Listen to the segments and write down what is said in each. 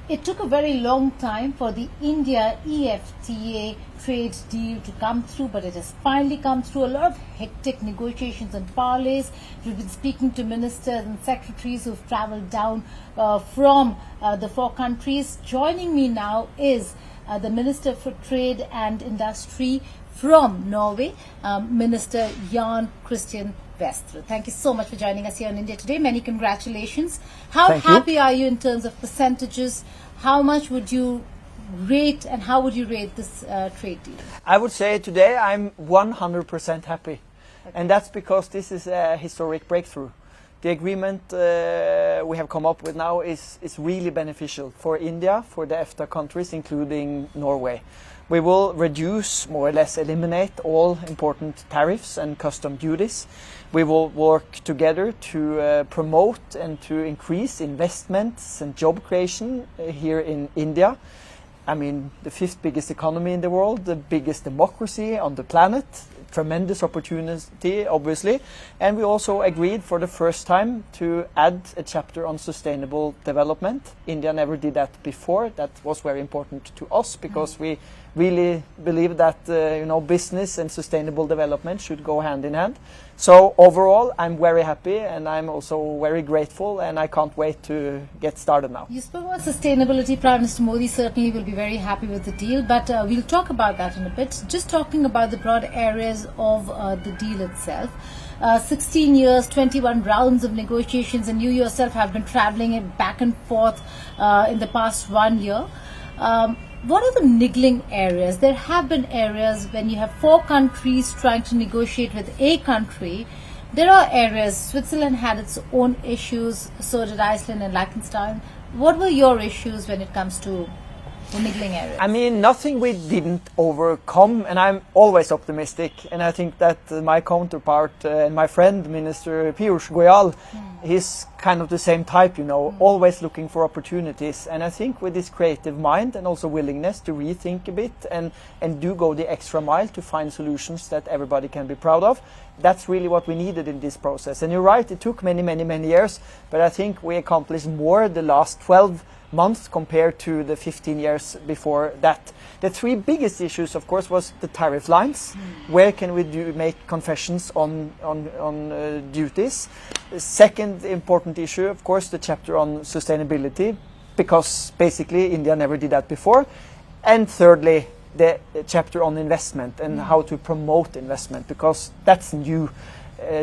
It took a very long time for the India-EFTA trade deal to come through, but it has finally come through. A lot of hectic negotiations and parleys. We've been speaking to ministers and secretaries who've travelled down from the four countries. Joining me now is the Minister for Trade and Industry from Norway, Minister Jan Christian Vestre. Thank you so much for joining us here on India Today. Many congratulations. How happy are you in terms of percentages? How much would you rate and how would you rate this trade deal? I would say today I'm 100% happy. Okay. And that's because this is a historic breakthrough. The agreement we have come up with now is really beneficial for India, for the EFTA countries, including Norway. We will reduce, more or less eliminate, all important tariffs and custom duties. We will work together to promote and to increase investments and job creation here in India. I mean, the fifth biggest economy in the world, the biggest democracy on the planet. Tremendous opportunity, obviously. And we also agreed for the first time to add a chapter on sustainable development. India never did that before. That was very important to us because we really believe that business and sustainable development should go hand in hand. So overall, I'm very happy and I'm also very grateful and I can't wait to get started now. You spoke about sustainability. Prime Minister Modi certainly will be very happy with the deal, but we'll talk about that in a bit. Just talking about the broad areas of the deal itself. 16 years, 21 rounds of negotiations, and you yourself have been traveling back and forth in the past 1 year. What are the niggling areas? There have been areas when you have four countries trying to negotiate with a country. There are areas. Switzerland had its own issues, so did Iceland and Liechtenstein. What were your issues when it comes to the niggling areas? I mean, nothing we didn't overcome, and I'm always optimistic. And I think that my counterpart and my friend, Minister Piyush Goyal, he's kind of the same type, always looking for opportunities. And I think with this creative mind and also willingness to rethink a bit and do go the extra mile to find solutions that everybody can be proud of, that's really what we needed in this process. And you're right, it took many, many, many years, but I think we accomplished more the last 12 months compared to the 15 years before that. The three biggest issues, of course, was the tariff lines. Where can we make concessions on duties? The second important issue, of course, the chapter on sustainability, because basically India never did that before. And thirdly, the chapter on investment and how to promote investment, because that's new.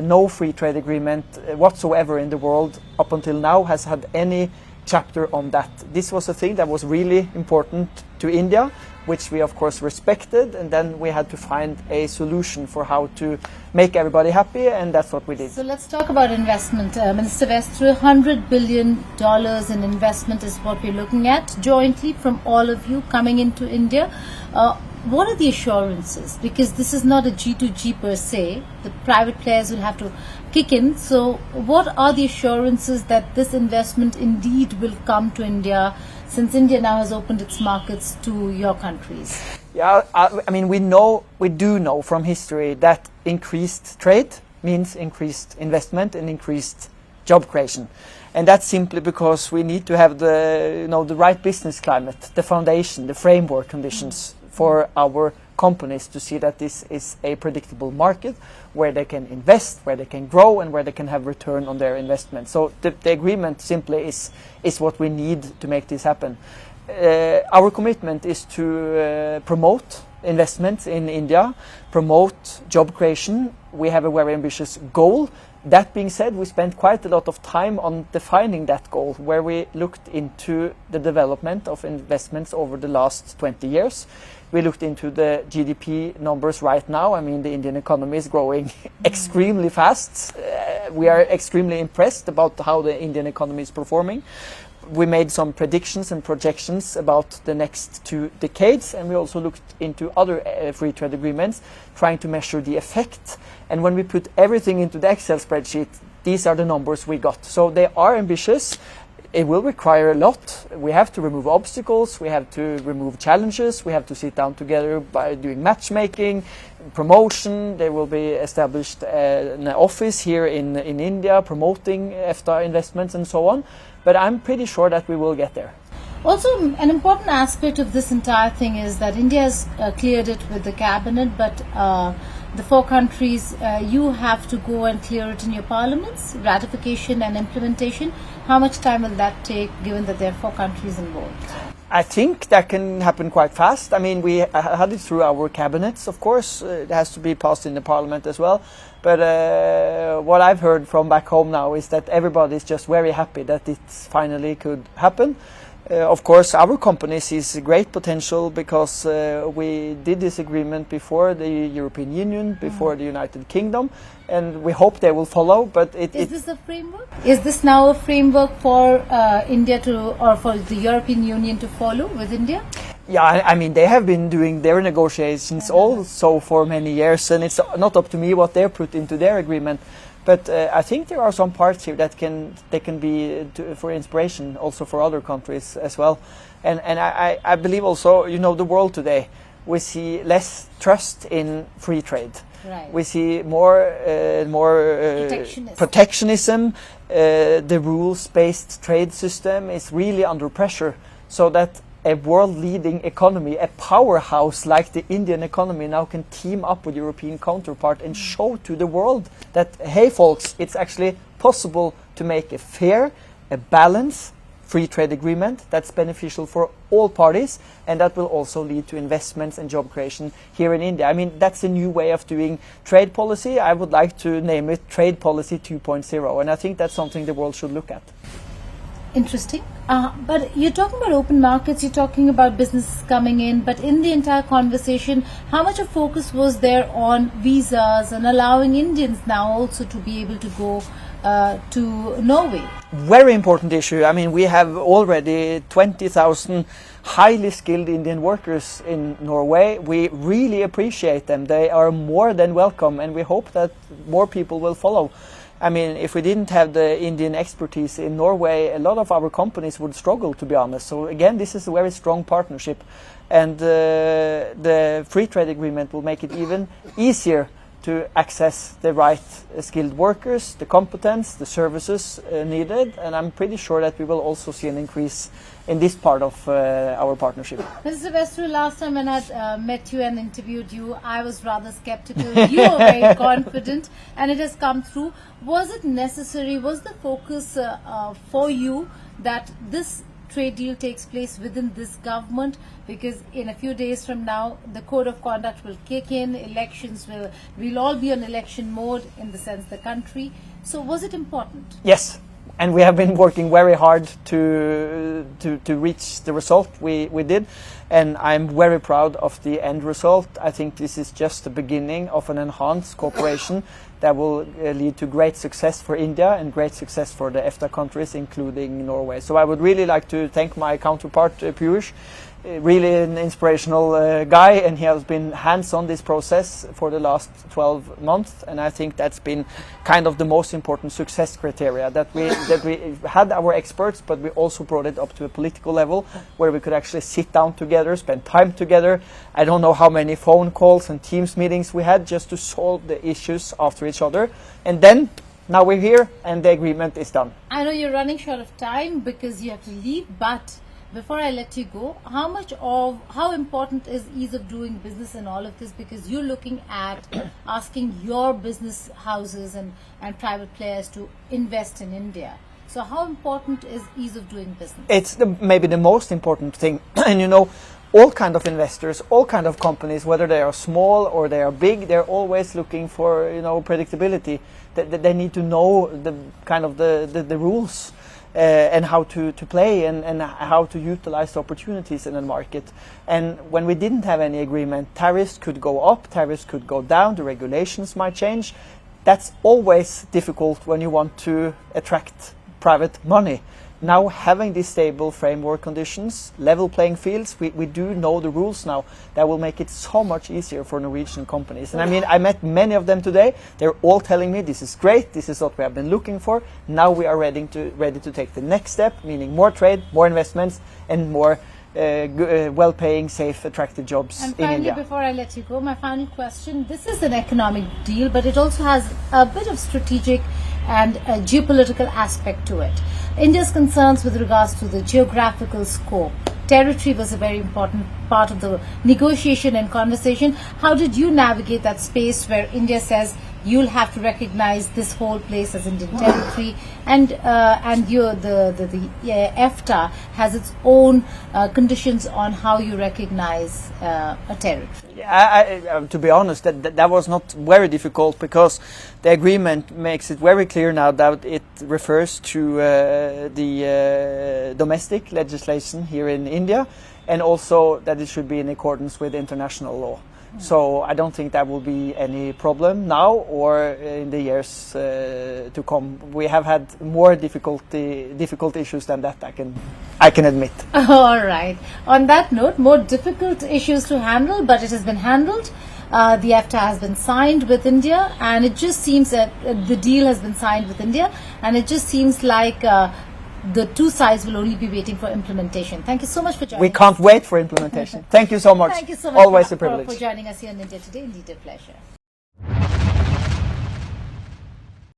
No free trade agreement whatsoever in the world up until now has had any chapter on that. This was a thing that was really important to India, which we of course respected, and then we had to find a solution for how to make everybody happy, and that's what we did. So let's talk about investment. Minister Vestre, $100 billion in investment is what we're looking at jointly from all of you coming into India. What are the assurances? Because this is not a G2G per se. The private players will have to kick in. So what are the assurances that this investment indeed will come to India, since India now has opened its markets to your countries? Yeah, I mean, we do know from history that increased trade means increased investment and increased job creation. And that's simply because we need to have the right business climate, the foundation, the framework conditions for our companies to see that this is a predictable market where they can invest, where they can grow, and where they can have return on their investment. So the agreement simply is what we need to make this happen. Our commitment is to promote investments in India, promote job creation. We have a very ambitious goal. That being said, we spent quite a lot of time on defining that goal, where we looked into the development of investments over the last 20 years. We looked into the GDP numbers right now. I mean, the Indian economy is growing extremely fast. We are extremely impressed about how the Indian economy is performing. We made some predictions and projections about the next 2 decades, and we also looked into other free trade agreements, trying to measure the effect. And when we put everything into the Excel spreadsheet, these are the numbers we got. So they are ambitious. It will require a lot. We have to remove obstacles, we have to remove challenges, we have to sit down together by doing matchmaking, promotion. There will be established an office here in India promoting EFTA investments and so on. But I'm pretty sure that we will get there. Also, an important aspect of this entire thing is that India has cleared it with the cabinet, but the four countries, you have to go and clear it in your parliaments, ratification and implementation. How much time will that take, given that there are four countries involved? I think that can happen quite fast. I mean, we had it through our cabinets, of course. It has to be passed in the parliament as well. But what I've heard from back home now is that everybody is just very happy that it finally could happen. Of course, our company sees great potential because we did this agreement before the European Union, before the United Kingdom, and we hope they will follow. But is this a framework? Is this now a framework for India to, or for the European Union to follow with India? Yeah, I mean, they have been doing their negotiations also for many years, and it's not up to me what they put into their agreement. But I think there are some parts here that can be for inspiration also for other countries as well. And I believe also, you know, the world today, we see less trust in free trade. Right. We see more protectionism. The rules-based trade system is really under pressure, so that a world-leading economy, a powerhouse like the Indian economy now can team up with European counterpart and show to the world that, hey folks, it's actually possible to make a fair, a balanced free trade agreement that's beneficial for all parties, and that will also lead to investments and job creation here in India. I mean, that's a new way of doing trade policy. I would like to name it Trade Policy 2.0, and I think that's something the world should look at. Interesting. But you're talking about open markets, you're talking about businesses coming in, but in the entire conversation, how much of focus was there on visas and allowing Indians now also to be able to go to Norway? Very important issue. I mean, we have already 20,000 highly skilled Indian workers in Norway. We really appreciate them. They are more than welcome, and we hope that more people will follow. I mean, if we didn't have the Indian expertise in Norway, a lot of our companies would struggle, to be honest. So again, this is a very strong partnership, and the free trade agreement will make it even easier to access the right skilled workers, the competence, the services needed, and I'm pretty sure that we will also see an increase in this part of our partnership. Mr. Vestru, last time when I met you and interviewed you, I was rather skeptical. You were very confident, and it has come through. Was it necessary, was the focus for you that this trade deal takes place within this government? Because in a few days from now, the code of conduct will kick in, elections we'll all be on election mode, in the sense the country. So was it important? Yes. And we have been working very hard to reach the result we did, and I'm very proud of the end result. I think this is just the beginning of an enhanced cooperation that will lead to great success for India and great success for the EFTA countries, including Norway. So I would really like to thank my counterpart, Piyush. Really an inspirational guy, and he has been hands-on this process for the last 12 months, and I think that's been kind of the most important success criteria, that we had our experts, but we also brought it up to a political level where we could actually sit down together, spend time together. I don't know how many phone calls and Teams meetings we had just to solve the issues after each other, and then now we're here and the agreement is done. I know you're running short of time because you have to leave, but before I let you go, how important is ease of doing business in all of this? Because you're looking at asking your business houses and private players to invest in India. So how important is ease of doing business? It's maybe the most important thing. And you know, all kind of investors, all kind of companies, whether they are small or they are big, they're always looking for, you know, predictability. They need to know the kind of the rules. And how to play and how to utilize the opportunities in the market. And when we didn't have any agreement, tariffs could go up, tariffs could go down, the regulations might change. That's always difficult when you want to attract private money. Now having these stable framework conditions, level playing fields, we do know the rules now. That will make it so much easier for Norwegian companies. And I mean, I met many of them today. They're all telling me this is great, this is what we have been looking for. Now we are ready to take the next step, meaning more trade, more investments, and more well-paying, safe, attractive jobs in India. And finally, before I let you go, my final question. This is an economic deal, but it also has a bit of strategic and a geopolitical aspect to it. India's concerns with regards to the geographical scope. Territory was a very important part of the negotiation and conversation. How did you navigate that space where India says you'll have to recognize this whole place as Indian territory, and the EFTA has its own conditions on how you recognize a territory? Yeah, to be honest, that was not very difficult, because the agreement makes it very clear now that it refers to the domestic legislation here in India, and also that it should be in accordance with international law. So I don't think that will be any problem now or in the years to come. We have had more difficult issues than that, I can admit. All right. On that note, more difficult issues to handle, but it has been handled. The EFTA has been signed with India, and it just seems that the deal has been signed with India, and it just seems like the two sides will only be waiting for implementation. Thank you so much for joining us. We can't wait for implementation. Thank you so much. Thank you so much Always a privilege. for joining us here on India Today. Indeed a pleasure.